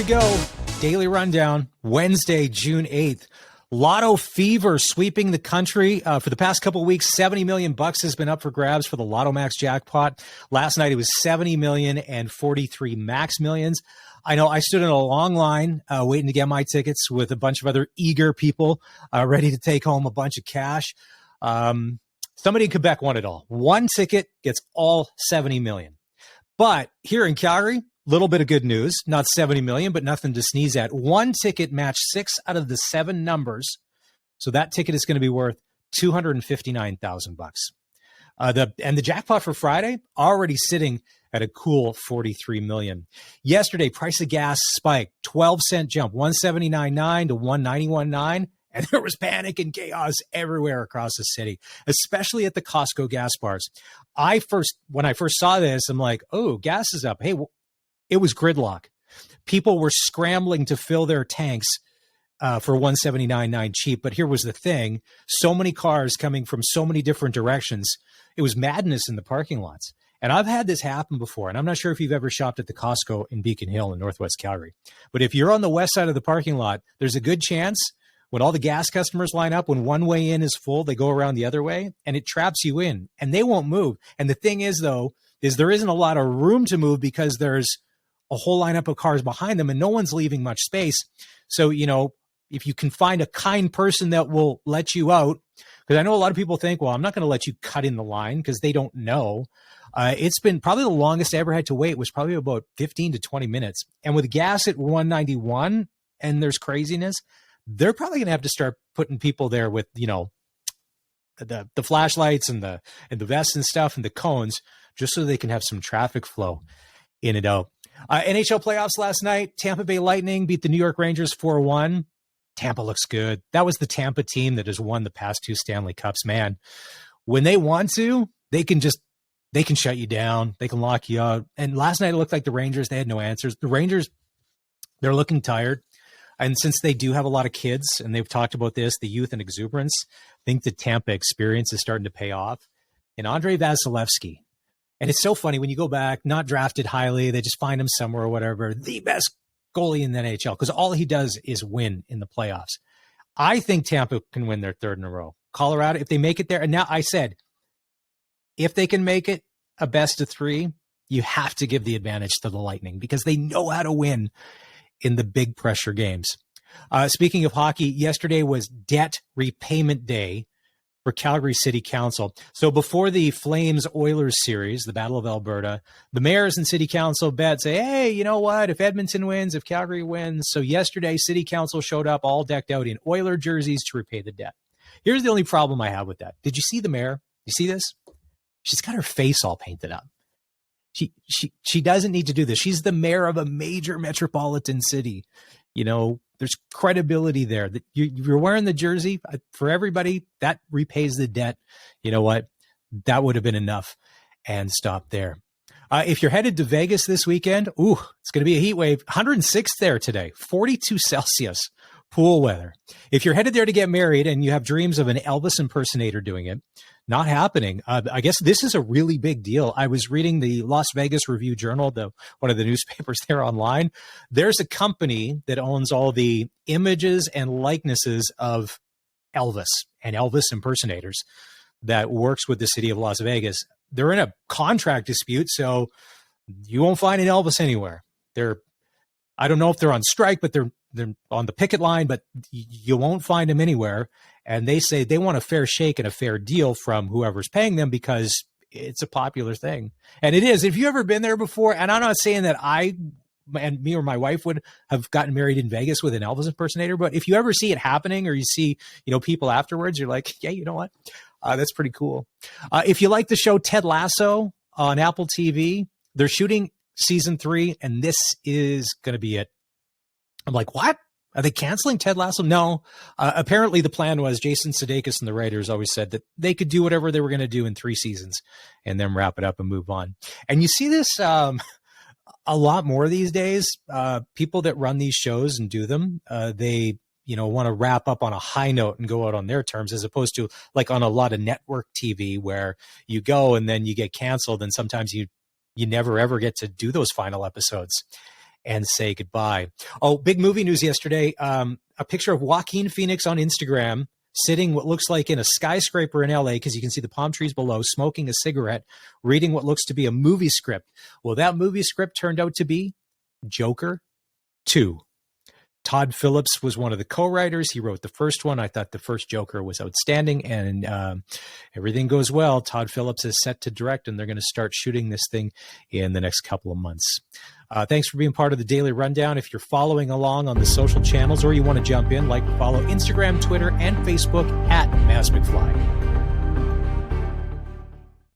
go. Daily Rundown, Wednesday, June 8th. Lotto fever sweeping the country. For the past couple of weeks, $70 million has been up for grabs for the Lotto Max jackpot. Last night, it was $70 million and 43 Max Millions. I know I stood in a long line waiting to get my tickets with a bunch of other eager people ready to take home a bunch of cash. Somebody in Quebec won it all. One ticket gets all $70 million. But here in Calgary, little bit of good news, not 70 million, but nothing to sneeze at. One ticket matched 6 out of the 7 numbers. So that ticket is going to be worth $259,000. The jackpot for Friday already sitting at a cool 43 million. Yesterday, price of gas spiked, 12-cent jump, 179.9 to 191.9. And there was panic and chaos everywhere across the city, especially at the Costco gas bars. When I first saw this, I'm like, oh, gas is up. Hey, it was gridlock. People were scrambling to fill their tanks for $179.9 cheap. But here was the thing. So many cars coming from so many different directions. It was madness in the parking lots. And I've had this happen before. And I'm not sure if you've ever shopped at the Costco in Beacon Hill in Northwest Calgary. But if you're on the west side of the parking lot, there's a good chance when all the gas customers line up, when one way in is full, they go around the other way and it traps you in and they won't move. And the thing is, though, is there isn't a lot of room to move because there's a whole lineup of cars behind them and no one's leaving much space. So, if you can find a kind person that will let you out, because I know a lot of people think, well, I'm not going to let you cut in the line because they don't know. It's been probably the longest I ever had to wait was probably about 15 to 20 minutes. And with gas at 191 and there's craziness, they're probably going to have to start putting people there with, the flashlights and the vests and stuff and the cones just so they can have some traffic flow in and out. NHL playoffs last night. Tampa Bay Lightning beat the New York Rangers 4-1. Tampa looks good. That was the Tampa team that has won the past 2 Stanley Cups, man. When they want to, they can shut you down. They can lock you out. And last night it looked like the Rangers, they had no answers. The Rangers, they're looking tired. And since they do have a lot of kids, and they've talked about this, the youth and exuberance, I think the Tampa experience is starting to pay off. And Andrei Vasilevsky, and it's so funny when you go back, not drafted highly, they just find him somewhere or whatever, the best goalie in the NHL, because all he does is win in the playoffs. I think Tampa can win their 3rd in a row. Colorado, if they make it there, and now I said, if they can make it a best of 3, you have to give the advantage to the Lightning because they know how to win in the big pressure games. Speaking of hockey, yesterday was debt repayment day for Calgary City Council. So before the Flames-Oilers series, the Battle of Alberta, the mayors and city council bet, say, hey, you know what? If Edmonton wins, if Calgary wins. So yesterday, city council showed up all decked out in Oiler jerseys to repay the debt. Here's the only problem I have with that. Did you see the mayor? You see this? She's got her face all painted up. She doesn't need to do this. She's the mayor of a major metropolitan city. There's credibility there that you're wearing the jersey for everybody that repays the debt. You know what? That would have been enough and stop there. If you're headed to Vegas this weekend, it's going to be a heat wave. 106 there today, 42 Celsius, pool weather. If you're headed there to get married and you have dreams of an Elvis impersonator doing it, not happening. I guess this is a really big deal. I was reading the Las Vegas Review-Journal, one of the newspapers there online. There's a company that owns all the images and likenesses of Elvis and Elvis impersonators that works with the city of Las Vegas. They're in a contract dispute, so you won't find an Elvis anywhere. I don't know if they're on strike, but they're on the picket line, but you won't find them anywhere. And they say they want a fair shake and a fair deal from whoever's paying them because it's a popular thing. And it is. If you've ever been there before, and I'm not saying that me or my wife would have gotten married in Vegas with an Elvis impersonator, but if you ever see it happening or you see, people afterwards, you're like, yeah, you know what? That's pretty cool. If you like the show Ted Lasso on Apple TV, they're shooting season 3, and this is going to be it. I'm like, what? Are they canceling Ted Lasso? No. Apparently the plan was Jason Sudeikis and the writers always said that they could do whatever they were going to do in 3 seasons and then wrap it up and move on. And you see this a lot more these days. People that run these shows and do them, they want to wrap up on a high note and go out on their terms, as opposed to like on a lot of network TV where you go and then you get canceled and sometimes you never ever get to do those final episodes. and say goodbye. Oh, big movie news yesterday. A picture of Joaquin Phoenix on Instagram sitting what looks like in a skyscraper in LA, because you can see the palm trees below, smoking a cigarette, reading what looks to be a movie script. Well, that movie script turned out to be Joker 2. Todd Phillips was one of the co-writers. He wrote the first one. I thought the first Joker was outstanding, and everything goes well. Todd Phillips is set to direct, and they're going to start shooting this thing in the next couple of months. Thanks for being part of the Daily Rundown. If you're following along on the social channels or you want to jump in, follow Instagram, Twitter, and Facebook at Maz McFly.